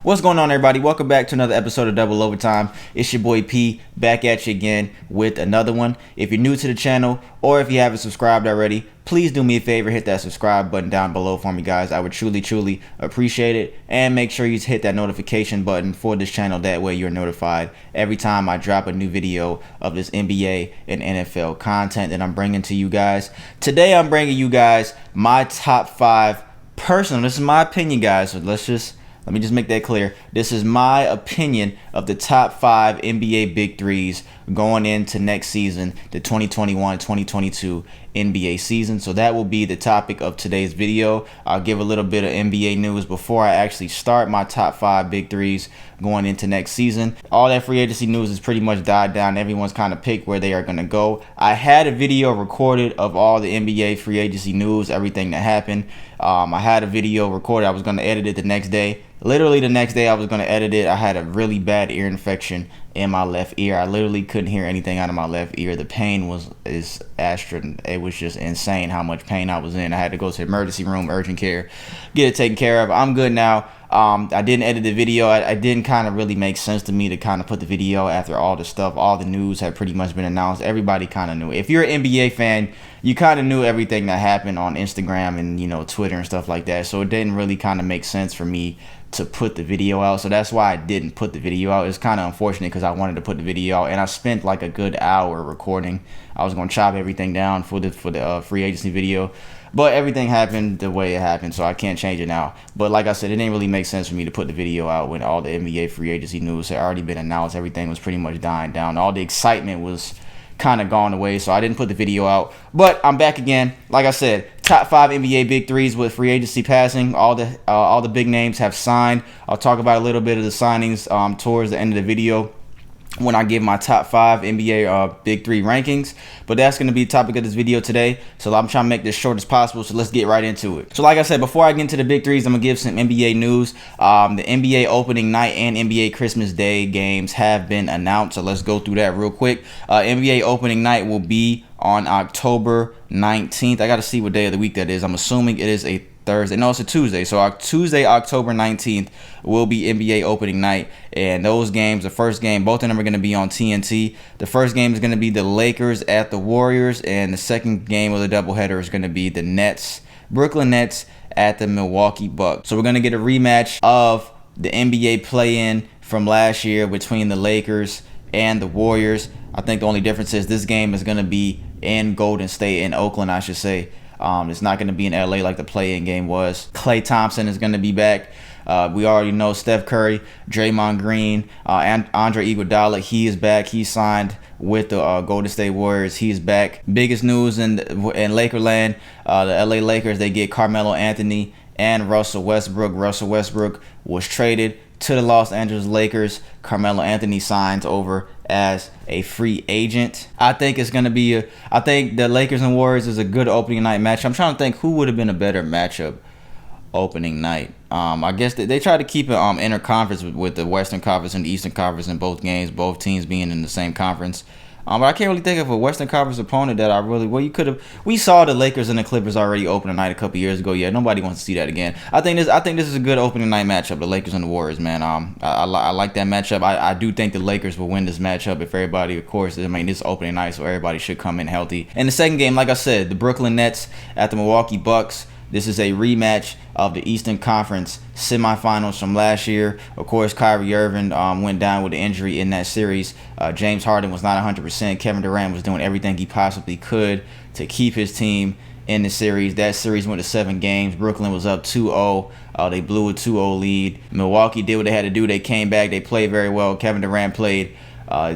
What's going on, everybody? Welcome back to another episode of Double Overtime. It's your boy P back at you again with another one. If you're new to the channel or if you haven't subscribed already, please do me a favor, hit that subscribe button down below for me, guys. I would truly appreciate it. And make sure you hit that notification button for this channel. That way you're notified every time I drop a new video of this NBA and NFL content that I'm bringing to you guys. Today I'm bringing you guys my top 5 personal. This is my opinion, guys, so let me just make that clear. This is my opinion of the top 5 NBA Big Threes going into next season, the 2021-2022 NBA season. So that will be the topic of today's video. I'll give a little bit of NBA news before I actually start my top 5 Big Threes going into next season. All that free agency news has pretty much died down. Everyone's kind of picked where they are going to go. I had a video recorded of all the NBA free agency news, everything that happened. I had a video recorded. I was going to edit it the next day. Literally the next day I was going to edit it. I had a really bad ear infection in my left ear. I literally couldn't hear anything out of my left ear. The pain it was just insane how much pain I was in. I had to go to the emergency room, urgent care, get it taken care of. I'm good now. I didn't edit the video. I didn't kind of really make sense to me to kind of put the video after all the stuff. All the news had pretty much been announced. Everybody kind of knew. If you're an NBA fan, you kind of knew everything that happened on Instagram and, Twitter and stuff like that. So it didn't really kind of make sense for me to put the video out. So that's why I didn't put the video out. It's kind of unfortunate because I wanted to put the video out, and I spent like a good hour recording. I was going to chop everything down for the free agency video, but everything happened the way it happened, so I can't change it now. But like I said, it didn't really make sense for me to put the video out when all the NBA free agency news had already been announced. Everything was pretty much dying down. All the excitement was kind of gone away, so I didn't put the video out. But I'm back again. Like I said, top 5 NBA Big Threes with free agency passing. All the big names have signed. I'll talk about a little bit of the signings towards the end of the video when I give my top 5 NBA Big 3 rankings. But that's going to be the topic of this video today. So I'm trying to make this short as possible. So let's get right into it. So like I said, before I get into the Big 3s, I'm going to give some NBA news. The NBA opening night and NBA Christmas Day games have been announced. So let's go through that real quick. NBA opening night will be on October 19th. I got to see what day of the week that is. I'm assuming it is a Thursday. No, it's a Tuesday. So Tuesday, October 19th will be NBA opening night. And those games, the first game, both of them are going to be on TNT. The first game is going to be the Lakers at the Warriors. And the second game of the doubleheader is going to be the Brooklyn Nets at the Milwaukee Bucks. So we're going to get a rematch of the NBA play-in from last year between the Lakers and the Warriors. I think the only difference is this game is going to be in Golden State, in Oakland, I should say. It's not going to be in LA like the play-in game was. Klay Thompson is going to be back. We already know Steph Curry, Draymond Green, and Andre Iguodala. He is back. He signed with the Golden State Warriors. He is back. Biggest news in Lakerland, the LA Lakers, they get Carmelo Anthony and Russell Westbrook. Russell Westbrook was traded to the Los Angeles Lakers. Carmelo Anthony signs over as a free agent. I think it's going to be I think the Lakers and Warriors is a good opening night match. I'm trying to think who would have been a better matchup opening night. I guess they try to keep it interconference with the Western Conference and the Eastern Conference in both games, both teams being in the same conference. But I can't really think of a Western Conference opponent that we saw the Lakers and the Clippers already open a night a couple years ago. Yeah, nobody wants to see that again. I think this is a good opening night matchup, the Lakers and the Warriors, man. I like that matchup. I do think the Lakers will win this matchup if everybody, of course, this opening night, so everybody should come in healthy. And the second game, like I said, the Brooklyn Nets at the Milwaukee Bucks. This is a rematch of the Eastern Conference semifinals from last year. Of course, Kyrie Irving went down with an injury in that series. James Harden was not 100%. Kevin Durant was doing everything he possibly could to keep his team in the series. That series went to 7 games. Brooklyn was up 2-0. They blew a 2-0 lead. Milwaukee did what they had to do. They came back. They played very well. Kevin Durant played. I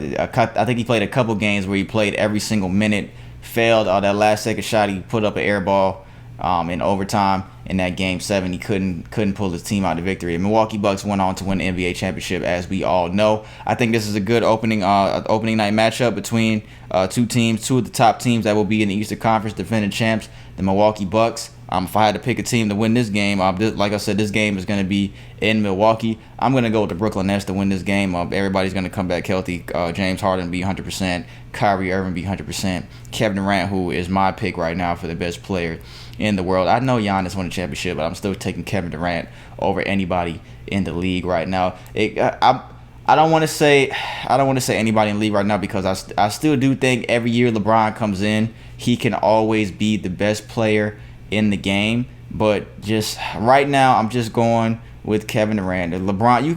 think he played a couple games where he played every single minute. Failed that last second shot. He put up an air ball in overtime in that game 7. He couldn't pull his team out to victory. The Milwaukee Bucks went on to win the NBA championship, as we all know. I think this is a good opening night matchup between two teams, two of the top teams that will be in the Eastern Conference, defending champs, the Milwaukee Bucks If I had to pick a team to win this game, like I said, this game is going to be in Milwaukee. I'm going to go with the Brooklyn Nets to win this game. Everybody's going to come back healthy. James Harden be 100%. Kyrie Irving be 100%. Kevin Durant, who is my pick right now for the best player in the world. I know Giannis won the championship, but I'm still taking Kevin Durant over anybody in the league right now. I don't want to say anybody in the league right now, because I still do think every year LeBron comes in, he can always be the best player in the game. But just right now, I'm just going with Kevin Durant. LeBron, you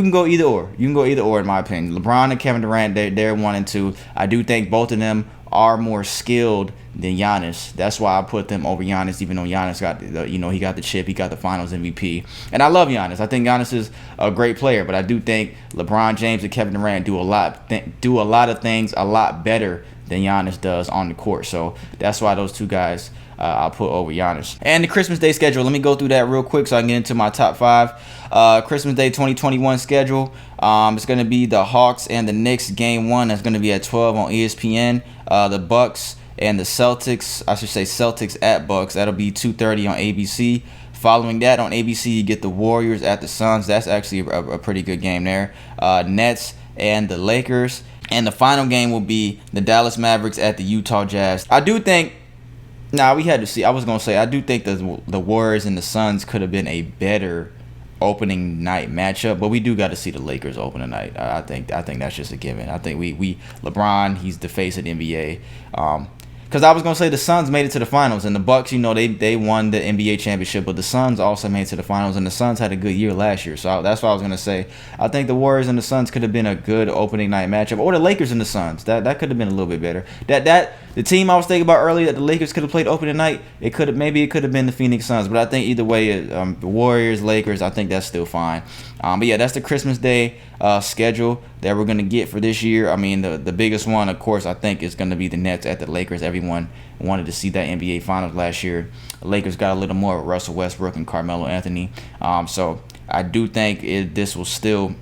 can go either or. You can go either or, in my opinion. LeBron and Kevin Durant, they're 1 and 2. I do think both of them are more skilled than Giannis. That's why I put them over Giannis, even though Giannis got he got the chip, he got the Finals MVP. And I love Giannis. I think Giannis is a great player, but I do think LeBron James and Kevin Durant do a lot of things a lot better than Giannis does on the court. So that's why those two guys I'll put over Giannis. And the Christmas Day schedule, let me go through that real quick so I can get into my top 5. Christmas Day 2021 schedule. It's going to be the Hawks and the Knicks game 1. That's going to be at 12 on ESPN. The Bucks and the Celtics, I should say Celtics at Bucks. That'll be 2:30 on ABC. Following that on ABC, you get the Warriors at the Suns. That's actually a pretty good game there. Nets and the Lakers. And the final game will be the Dallas Mavericks at the Utah Jazz. I do think, we had to see. I was going to say, I do think the Warriors and the Suns could have been a better opening night matchup, but we do got to see the Lakers open tonight. I think that's just a given. I think we LeBron, he's the face of the NBA. Because I was going to say the Suns made it to the finals, and the Bucks, they won the NBA championship, but the Suns also made it to the finals, and the Suns had a good year last year. So that's what I was going to say. I think the Warriors and the Suns could have been a good opening night matchup, or the Lakers and the Suns. That could have been a little bit better. The team I was thinking about earlier that the Lakers could have played opening night, it could have been the Phoenix Suns, but I think either way, the Warriors, Lakers, I think that's still fine. But yeah, that's the Christmas Day schedule that we're going to get for this year. I mean, the biggest one, of course, I think is going to be the Nets at the Lakers. Everyone wanted to see that NBA Finals last year. The Lakers got a little more with Russell Westbrook and Carmelo Anthony. So I do think this is still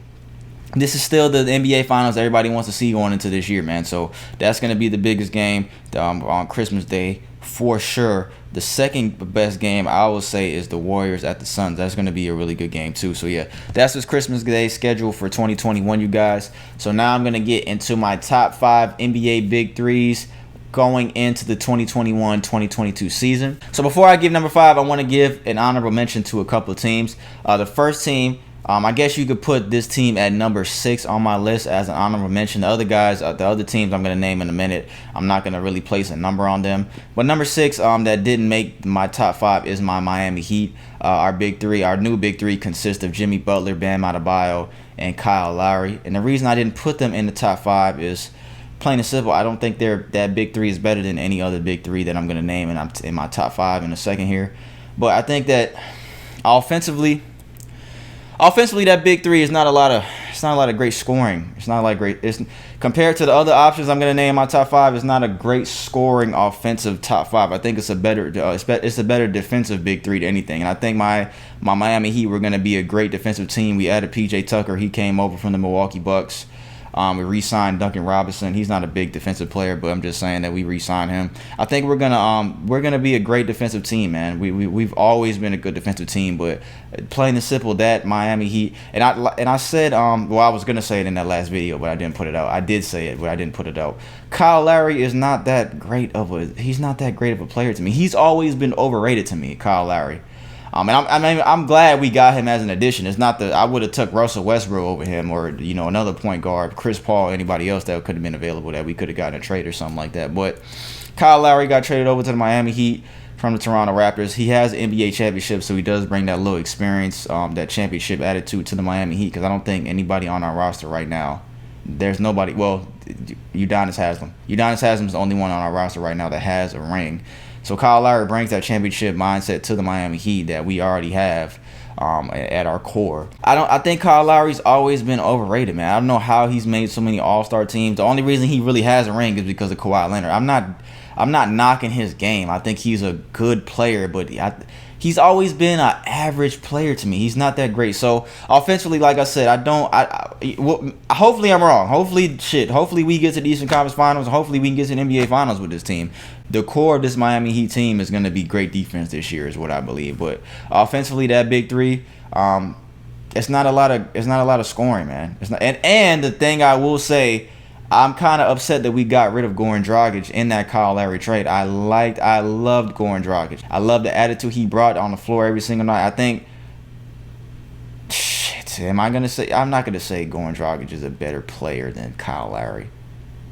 the NBA Finals everybody wants to see going into this year, man. So that's going to be the biggest game on Christmas Day for sure. The second best game I would say is the Warriors at the Suns. That's going to be a really good game too. So yeah, that's what's Christmas Day schedule for 2021, you guys. So now I'm going to get into my top 5 NBA Big Threes going into the 2021-2022 season. So before I give number 5, I want to give an honorable mention to a couple of teams. The first team, I guess you could put this team at number 6 on my list as an honorable mention. The other guys, the other teams I'm going to name in a minute, I'm not going to really place a number on them. But number 6 that didn't make my top 5 is my Miami Heat. Our new Big Three consists of Jimmy Butler, Bam Adebayo, and Kyle Lowry. And the reason I didn't put them in the top 5 is plain and simple. I don't think that Big Three is better than any other Big Three that I'm going to name in my top 5 in a second here. But I think that offensively, that Big Three is not a lot of great scoring. It's compared to the other options I'm going to name in my top 5. It's not a great scoring offensive top 5. I think it's a better defensive Big Three to anything. And I think my Miami Heat were going to be a great defensive team. We added PJ Tucker. He came over from the Milwaukee Bucks. We re-signed Duncan Robinson. He's not a big defensive player, but I'm just saying that we re-signed him. I think we're gonna be a great defensive team, man. We've always been a good defensive team, but plain and simple, that Miami Heat, and I said I was gonna say it in that last video, but I didn't put it out. I did say it, but I didn't put it out. Kyle Lowry is not that great of a player to me. He's always been overrated to me, Kyle Lowry. And I'm glad we got him as an addition. It's not that I would have took Russell Westbrook over him, or another point guard, Chris Paul, anybody else that could have been available that we could have gotten a trade or something like that. But Kyle Lowry got traded over to the Miami Heat from the Toronto Raptors. He has an NBA championship, so he does bring that little experience, that championship attitude to the Miami Heat. Because I don't think anybody on our roster right now, there's nobody. Well, Udonis Haslem. Udonis Haslem's the only one on our roster right now that has a ring. So Kyle Lowry brings that championship mindset to the Miami Heat that we already have at our core. I think Kyle Lowry's always been overrated, man. I don't know how he's made so many All-Star teams. The only reason he really has a ring is because of Kawhi Leonard. I'm not knocking his game. I think he's a good player, but he's always been an average player to me. He's not that great. So offensively, like I said, well, hopefully I'm wrong. Hopefully we get to the Eastern Conference Finals. And hopefully we can get to the NBA Finals with this team. The core of this Miami Heat team is going to be great defense this year, is what I believe. But offensively, that big three, it's not a lot of scoring, man. It's not. And the thing I will say, I'm kind of upset that we got rid of Goran Dragic in that Kyle Lowry trade. I loved Goran Dragic. I love the attitude he brought on the floor every single night. I think, I'm not gonna say Goran Dragic is a better player than Kyle Lowry.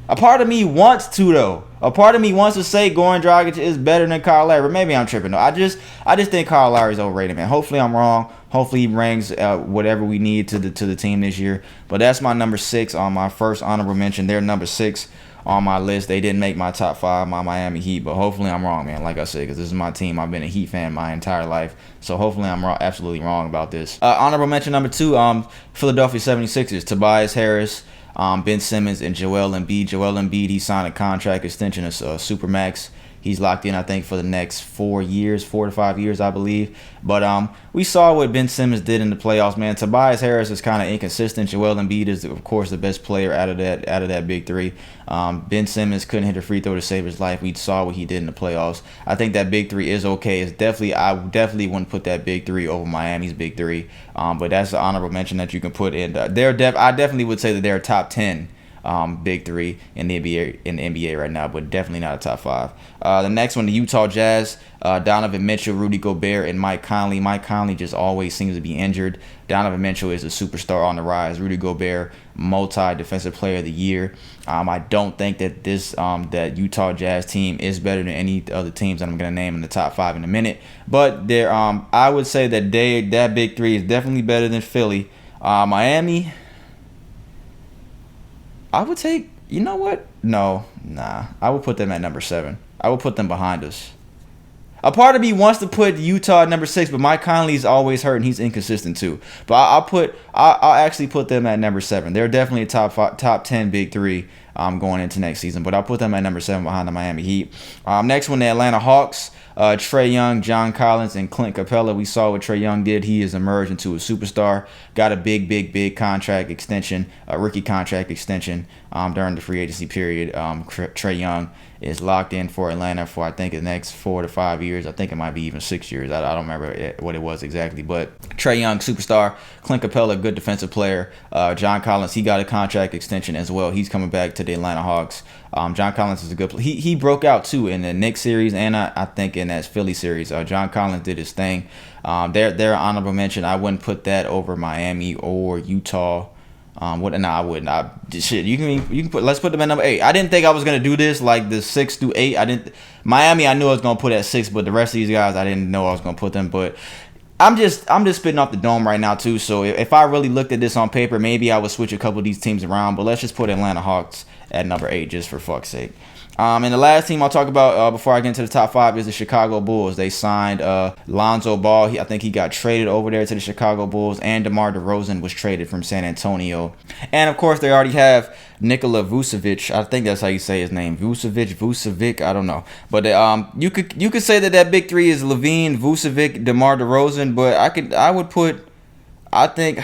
A part of me wants to, though. A part of me wants to say Goran Dragic is better than Kyle Lowry. But maybe I'm tripping, though. I just think Kyle Lowry's overrated, man. Hopefully I'm wrong. Hopefully he brings whatever we need to the team this year. But that's my number 6 on my first honorable mention. They're number 6 on my list. They didn't make my top 5, my Miami Heat. But hopefully I'm wrong, man. Like I said, because this is my team. I've been a Heat fan my entire life. So hopefully I'm absolutely wrong about this. Honorable mention number 2, Philadelphia 76ers. Tobias Harris, Ben Simmons, and Joel Embiid. Joel Embiid, he signed a contract extension of Supermax. He's locked in, I think, for the next 4 to 5 years, I believe. But we saw what Ben Simmons did in the playoffs, man. Tobias Harris is kind of inconsistent. Joel Embiid is, of course, the best player out of that big three. Ben Simmons couldn't hit a free throw to save his life. We saw what he did in the playoffs. I think that big three is okay. I definitely wouldn't put that big three over Miami's big three. But that's the honorable mention that you can put in. I definitely would say that they're top 10. Big three in the NBA right now, but definitely not a top 5. The next one, the Utah Jazz, Donovan Mitchell, Rudy Gobert, and Mike Conley. Mike Conley just always seems to be injured. Donovan Mitchell is a superstar on the rise. Rudy Gobert, multi-defensive player of the year. I don't think that that Utah Jazz team is better than any other teams that I'm going to name in the top 5 in a minute. But I would say that that big three is definitely better than Philly. Miami, I would take, you know what? I would put them at number 7. I would put them behind us. A part of me wants to put Utah at number 6, but Mike Conley's always hurt and he's inconsistent too. But I'll actually put them at number 7. They're definitely a top 10 big three going into next season. But I'll put them at number 7 behind the Miami Heat. Next one, the Atlanta Hawks. Trae Young, John Collins, and Clint Capella. We saw what Trae Young did. He has emerged into a superstar. Got a big contract extension, a rookie contract extension during the free agency period. Trae Young is locked in for Atlanta for, I think, the next 4 to 5 years. I think it might be even 6 years. I don't remember what it was exactly. But Trae Young, superstar. Clint Capella, good defensive player. John Collins, he got a contract extension as well. He's coming back to the Atlanta Hawks. John Collins is a good player. He broke out too in the Knicks series and I think in that Philly series. John Collins did his thing. They're honorable mention. I wouldn't put that over Miami or Utah. I wouldn't. You can put. Let's put them at number 8. I didn't think I was gonna do this like the 6 through 8. Miami, I knew I was gonna put at 6, but the rest of these guys, I didn't know I was gonna put them. But I'm just spitting off the dome right now too. So if I really looked at this on paper, maybe I would switch a couple of these teams around. But let's just put Atlanta Hawks at number 8 just for fuck's sake. And the last team I'll talk about before I get into the top 5 is the Chicago Bulls. They signed Lonzo Ball. I think he got traded over there to the Chicago Bulls. And DeMar DeRozan was traded from San Antonio. And, of course, they already have Nikola Vucevic. I think that's how you say his name. Vucevic. I don't know. But you could say that big three is Levine, Vucevic, DeMar DeRozan. But I think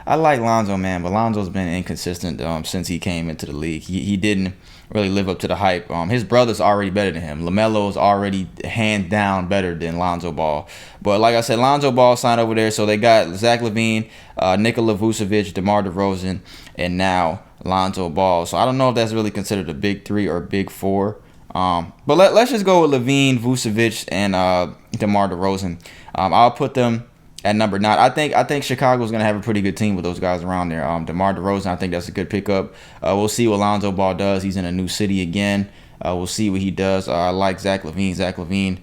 I like Lonzo, man, but Lonzo's been inconsistent since he came into the league. He didn't really live up to the hype. His brother's already better than him. LaMelo's already hands down better than Lonzo Ball. But like I said, Lonzo Ball signed over there, so they got Zach LaVine, Nikola Vucevic, DeMar DeRozan, and now Lonzo Ball. So I don't know if that's really considered a big three or a big four. But let's just go with LaVine, Vucevic, and DeMar DeRozan. I'll put them at number 9. I think Chicago's going to have a pretty good team with those guys around there. DeMar DeRozan, I think that's a good pickup. We'll see what Lonzo Ball does. He's in a new city again. We'll see what he does. I like Zach LaVine.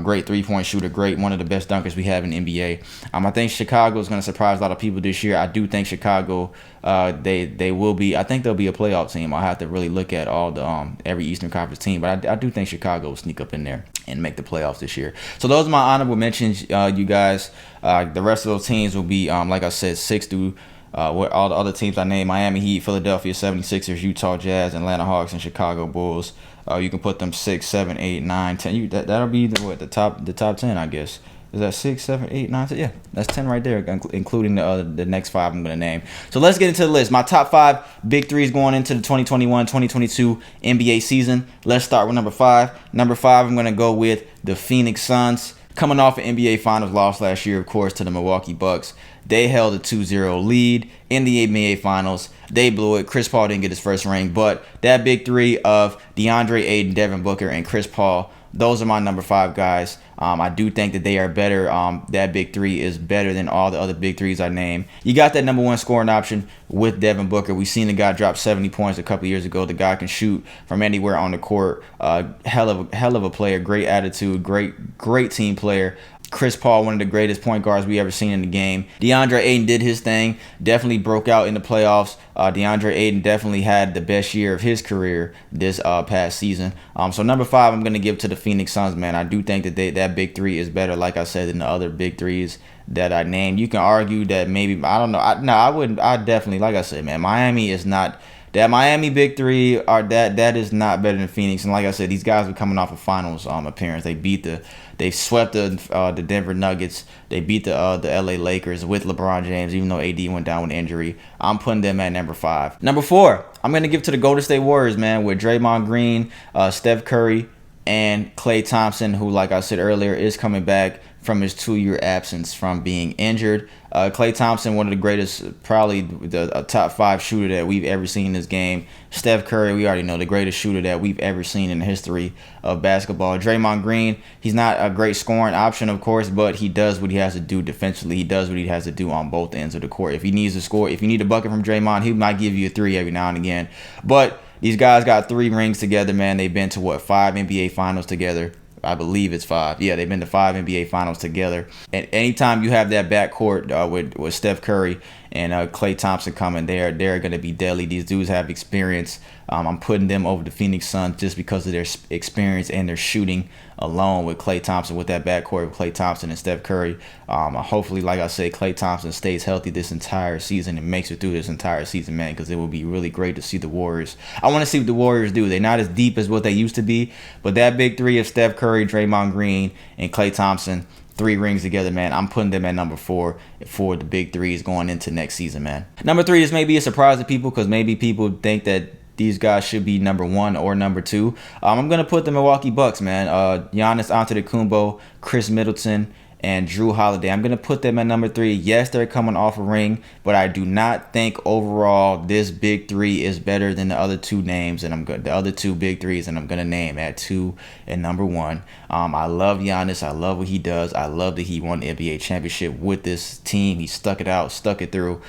Great three-point shooter. Great. One of the best dunkers we have in the NBA. I think Chicago's going to surprise a lot of people this year. I do think Chicago, they will be. I think they'll be a playoff team. I'll have to really look at all the every Eastern Conference team. But I do think Chicago will sneak up in there and make the playoffs this year. So those are my honorable mentions, you guys. The rest of those teams will be, like I said, 6 through what all the other teams I named: Miami Heat, Philadelphia 76ers, Utah Jazz, Atlanta Hawks, and Chicago Bulls. You can put them 6, 7, 8, 9, 10. That'll be the top 10, I guess. Is that 6, 7, 8, 9, 10? Yeah, that's 10 right there, including the next 5 I'm going to name. So let's get into the list. My top 5 big threes going into the 2021-2022 NBA season. Let's start with number 5. Number 5, I'm going to go with the Phoenix Suns. Coming off an NBA Finals loss last year, of course, to the Milwaukee Bucks. They held a 2-0 lead in the NBA Finals. They blew it. Chris Paul didn't get his first ring, but that big three of DeAndre Ayton, Devin Booker, and Chris Paul, those are my number 5 guys. I do think that they are better. That big three is better than all the other big threes I named. You got that number 1 scoring option with Devin Booker. We seen the guy drop 70 points a couple years ago. The guy can shoot from anywhere on the court. Hell of a player. Great attitude. Great team player. Chris Paul, one of the greatest point guards we ever seen in the game. DeAndre Ayton did his thing. Definitely broke out in the playoffs. DeAndre Ayton definitely had the best year of his career this past season. So number 5, I'm going to give to the Phoenix Suns, man. I do think that that big three is better, like I said, than the other big threes that I named. You can argue that maybe, I don't know. I wouldn't. I definitely, like I said, man, Miami is not. That Miami big three that is not better than Phoenix. And like I said, these guys are coming off a finals appearance. They swept the Denver Nuggets. They beat the LA Lakers with LeBron James, even though AD went down with injury. I'm putting them at number 5. Number 4, I'm gonna give to the Golden State Warriors, man, with Draymond Green, Steph Curry, and Klay Thompson, who, like I said earlier, is coming back from his 2-year absence from being injured. Klay Thompson, one of the greatest, probably the top 5 shooter that we've ever seen in this game. Steph Curry, we already know, the greatest shooter that we've ever seen in the history of basketball. Draymond Green, he's not a great scoring option, of course, but he does what he has to do defensively. He does what he has to do on both ends of the court. If he needs to score, if you need a bucket from Draymond, he might give you a 3 every now and again. But these guys got 3 rings together, man. They've been to, 5 NBA Finals together. I believe it's 5. Yeah, they've been to 5 NBA Finals together. And anytime you have that backcourt with Steph Curry and Klay Thompson coming, they're going to be deadly. These dudes have experience. I'm putting them over the Phoenix Suns just because of their experience and their shooting alone with Klay Thompson, with that backcourt with Klay Thompson and Steph Curry. Hopefully, like I say, Klay Thompson stays healthy this entire season and makes it through this entire season, man, because it would be really great to see the Warriors. I want to see what the Warriors do. They're not as deep as what they used to be, but that big three of Steph Curry, Draymond Green, and Klay Thompson, 3 rings together, man. I'm putting them at number 4 for the big threes going into next season, man. Number 3 is maybe a surprise to people because maybe people think that these guys should be number 1 or number 2. I'm going to put the Milwaukee Bucks, man. Giannis Antetokounmpo, Chris Middleton, and Drew Holiday. I'm going to put them at number 3. Yes, they're coming off a ring, but I do not think overall this big 3 is better than the other 2 names, and the other 2 big threes, and I'm going to name at 2 and number 1. I love Giannis. I love what he does. I love that he won the NBA championship with this team. He stuck it out, stuck it through.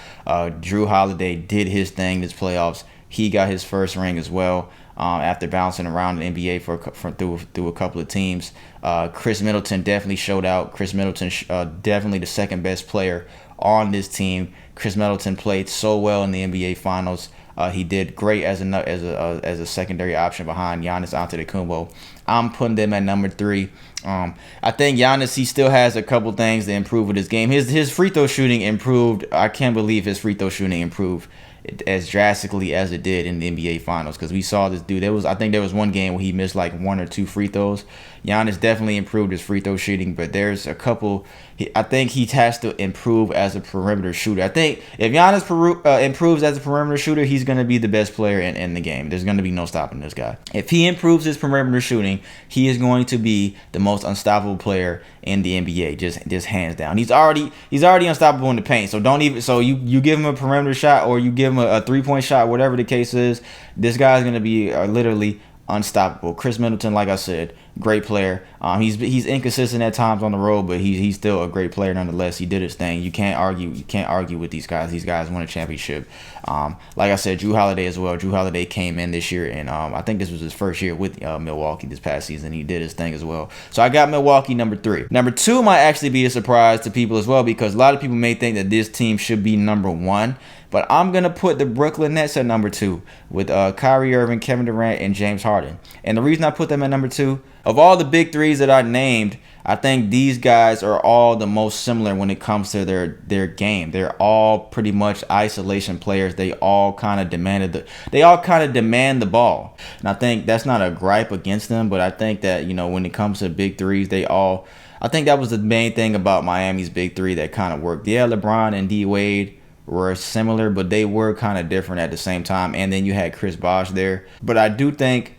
Drew Holiday did his thing this playoffs. He got his first ring as well after bouncing around the NBA through a couple of teams. Chris Middleton definitely showed out. Chris Middleton definitely the second best player on this team. Chris Middleton played so well in the NBA Finals. He did great as a secondary option behind Giannis Antetokounmpo. I'm putting them at number 3. I think Giannis, he still has a couple things to improve with his game. His free throw shooting improved. I can't believe his free throw shooting improved as drastically as it did in the NBA Finals, because we saw this dude. I think there was one game where he missed like 1 or 2 free throws. Giannis definitely improved his free throw shooting, but there's a couple. I think he has to improve as a perimeter shooter. I think if Giannis improves as a perimeter shooter, he's going to be the best player in the game. There's going to be no stopping this guy. If he improves his perimeter shooting, he is going to be the most unstoppable player in the NBA, just hands down. He's already unstoppable in the paint. So you give him a perimeter shot or you give him a 3-point shot, whatever the case is, this guy's going to be literally unstoppable. Chris Middleton, like I said, great player. He's inconsistent at times on the road, but he's still a great player nonetheless. He did his thing. You can't argue with these guys. These guys won a championship. Like I said, Drew Holiday as well. Drew Holiday came in this year, and I think this was his first year with Milwaukee this past season. He did his thing as well. So I got Milwaukee number 3. Number 2 might actually be a surprise to people as well, because a lot of people may think that this team should be number 1. But I'm going to put the Brooklyn Nets at number 2 with Kyrie Irving, Kevin Durant, and James Harden. And the reason I put them at number 2, Of all the big threes that I named, I think these guys are all the most similar when it comes to their game. They're all pretty much isolation players. They all kind of demand the ball. And I think that's not a gripe against them, but I think that, when it comes to big threes, I think that was the main thing about Miami's big three that kind of worked. Yeah, LeBron and D Wade were similar, but they were kind of different at the same time. And then you had Chris Bosh there. But I do think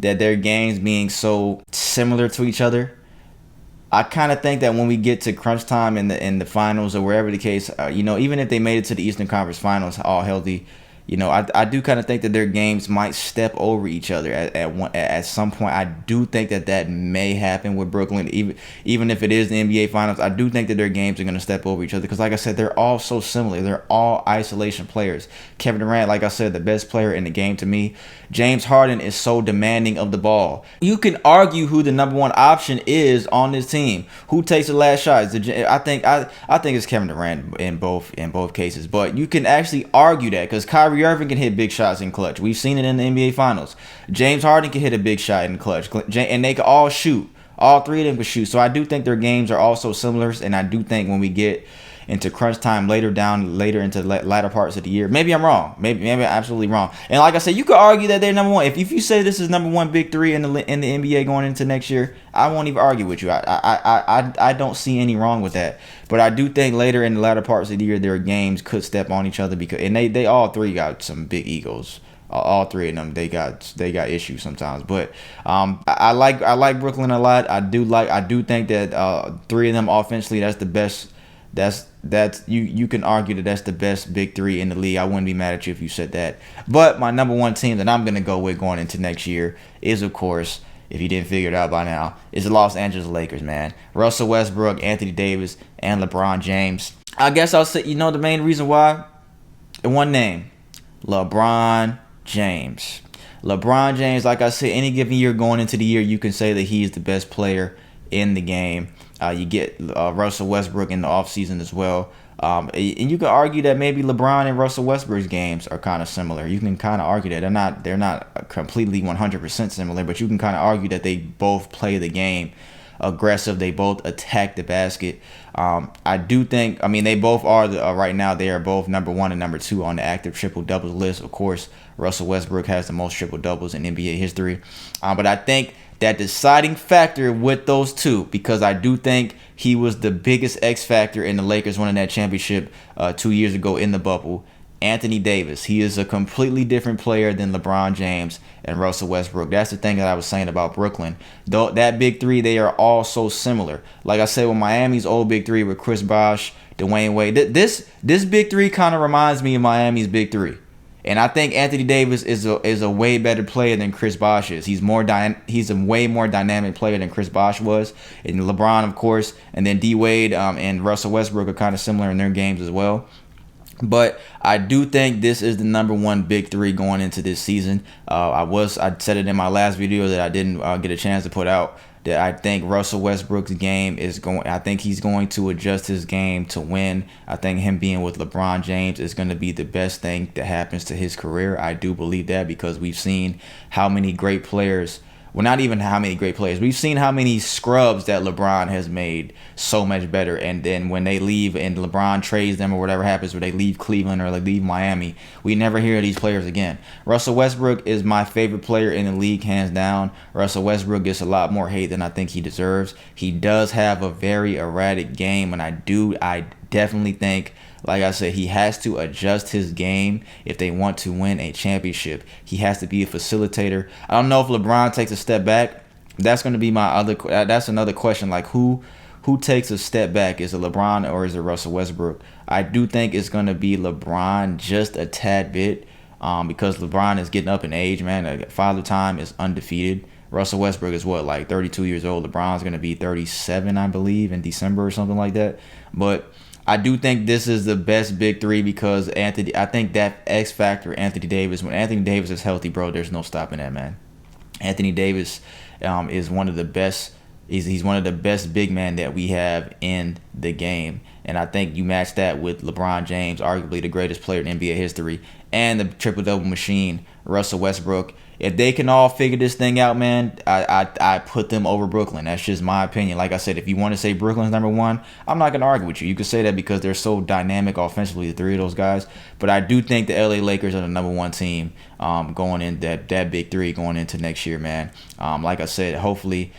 that their games being so similar to each other, I kind of think that when we get to crunch time in the finals or wherever the case, even if they made it to the Eastern Conference Finals all healthy, I do kind of think that their games might step over each other at some point. I do think that may happen with Brooklyn, even if it is the NBA Finals. I do think that their games are going to step over each other because, like I said, they're all so similar. They're all isolation players. Kevin Durant, like I said, the best player in the game to me. James Harden is so demanding of the ball. You can argue who the number one option is on this team. Who takes the last shot? I think it's Kevin Durant in both cases. But you can actually argue that because Kyrie Irving can hit big shots in clutch. We've seen it in the NBA Finals. James Harden can hit a big shot in clutch, and they can all shoot. All three of them can shoot. So I do think their games are also similar, and I do think when we get into crunch time later into latter parts of the year, maybe I'm wrong. Maybe I'm absolutely wrong. And like I said, you could argue that they're number one. If you say this is number one big three in the NBA going into next year, I won't even argue with you. I don't see any wrong with that. But I do think later in the latter parts of the year, their games could step on each other and they all three got some big egos. All three of them, they got issues sometimes. But I like Brooklyn a lot. I do think that three of them offensively, that's the best. You can argue that that's the best big three in the league. I wouldn't be mad at you if you said that. But my number one team that I'm gonna go with going into next year is, of course, if you didn't figure it out by now, is the Los Angeles Lakers, man. Russell Westbrook, Anthony Davis, and LeBron James. I guess I'll say, the main reason why, one name, LeBron James. LeBron James, like I said, any given year going into the year, you can say that he's the best player in the game. You get Russell Westbrook in the offseason as well. And you can argue that maybe LeBron and Russell Westbrook's games are kind of similar. You can kind of argue that they're not completely 100% similar, but you can kind of argue that they both play the game aggressive. They both attack the basket. I do think, they both are right now. They are both number one and number two on the active triple doubles list. Of course, Russell Westbrook has the most triple doubles in NBA history. But I think that deciding factor with those two, because I do think he was the biggest X factor in the Lakers winning that championship 2 years ago in the bubble. Anthony Davis, he is a completely different player than LeBron James and Russell Westbrook. That's the thing that I was saying about Brooklyn. Though that big three, they are all so similar. Like I said, with Miami's old big three with Chris Bosh, Dwayne Wade, this big three kind of reminds me of Miami's big three. And I think Anthony Davis is a way better player than Chris Bosh is. He's a way more dynamic player than Chris Bosh was. And LeBron, of course, and then D Wade and Russell Westbrook are kind of similar in their games as well. But I do think this is the number one big three going into this season. I said it in my last video that I didn't get a chance to put out, that I think Russell Westbrook's game I think he's going to adjust his game to win. I think him being with LeBron James is going to be the best thing that happens to his career. I do believe that because we've seen how many great players, well, not even how many great players, we've seen how many scrubs that LeBron has made so much better. And then when they leave and LeBron trades them or whatever happens, where they leave Cleveland or they leave Miami, we never hear of these players again. Russell Westbrook is my favorite player in the league, hands down. Russell Westbrook gets a lot more hate than I think he deserves. He does have a very erratic game, and I definitely think, like I said, he has to adjust his game if they want to win a championship. He has to be a facilitator. I don't know if LeBron takes a step back. That's going to be that's another question. Like who takes a step back? Is it LeBron or is it Russell Westbrook? I do think it's going to be LeBron just a tad bit because LeBron is getting up in age, man. Father Time is undefeated. Russell Westbrook is like 32 years old. LeBron's going to be 37, I believe, in December or something like that. But I do think this is the best big three because I think that X factor, Anthony Davis, when Anthony Davis is healthy, bro, there's no stopping that, man. Anthony Davis is one of the best. He's one of the best big men that we have in the game. And I think you match that with LeBron James, arguably the greatest player in NBA history, and the triple-double machine, Russell Westbrook. if they can all figure this thing out, man, I put them over Brooklyn. That's just my opinion. Like I said, if you want to say Brooklyn's number one, I'm not gonna argue with you. You could say that because they're so dynamic offensively, the three of those guys. But I do think the LA Lakers are the number one team going in that big three going into next year, man. Like I said, hopefully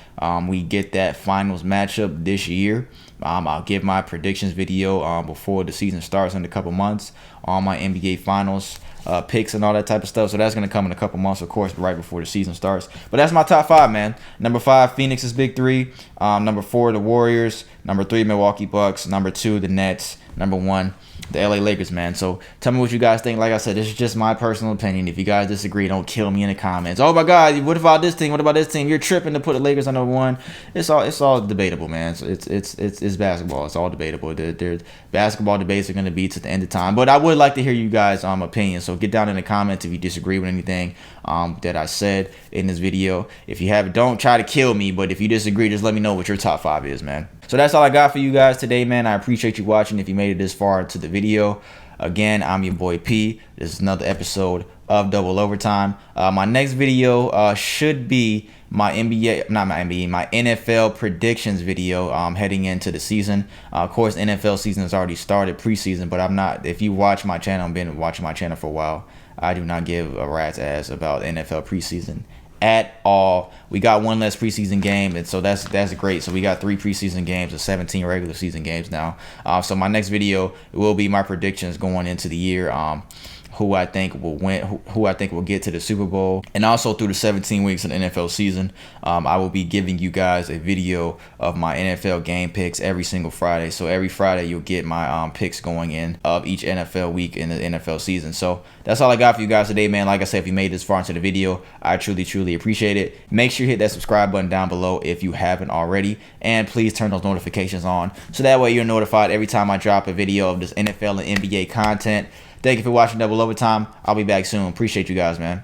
we get that finals matchup this year. I'll give my predictions video before the season starts in a couple months on my NBA finals picks and all that type of stuff. So that's going to come in a couple months, of course, right before the season starts. But that's my top five, man. Number 5, Phoenix's big three. Number 4, the Warriors. Number 3, Milwaukee Bucks. Number 2, the Nets. Number 1, the LA Lakers, man. So tell me what you guys think. Like I said, this is just my personal opinion. If you guys disagree, don't kill me in the comments. Oh my God, what about this team? What about this team? You're tripping to put the Lakers on number 1. It's all debatable, man. So it's basketball. It's all debatable. There's basketball debates are gonna be to the end of time. But I would like to hear you guys' opinions. So get down in the comments if you disagree with anything that I said in this video. If you have, don't try to kill me. But if you disagree, just let me know what your top 5 is, man. So that's all I got for you guys today, man. I appreciate you watching. If you made it this far into the video, again, I'm your boy P. This is another episode of Double Overtime. My next video should be my NFL predictions video heading into the season. Of course, NFL season has already started, preseason, but I'm not. If you watch my channel, I've been watching my channel for a while, I do not give a rat's ass about NFL preseason at all. We got one less preseason game, and so that's great. So we got 3 preseason games and 17 regular season games now. So my next video will be my predictions going into the year. Who I think will win, who I think will get to the Super Bowl, and also through the 17 weeks of the NFL season. I will be giving you guys a video of my NFL game picks every single Friday. So every Friday you'll get my picks going in of each NFL week in the NFL season. So that's all I got for you guys today, man. Like I said, if you made this far into the video, I truly appreciate it. Make sure you hit that subscribe button down below if you haven't already, and please turn those notifications on so that way you're notified every time I drop a video of this NFL and NBA content. Thank you for watching Double Overtime. I'll be back soon. Appreciate you guys, man.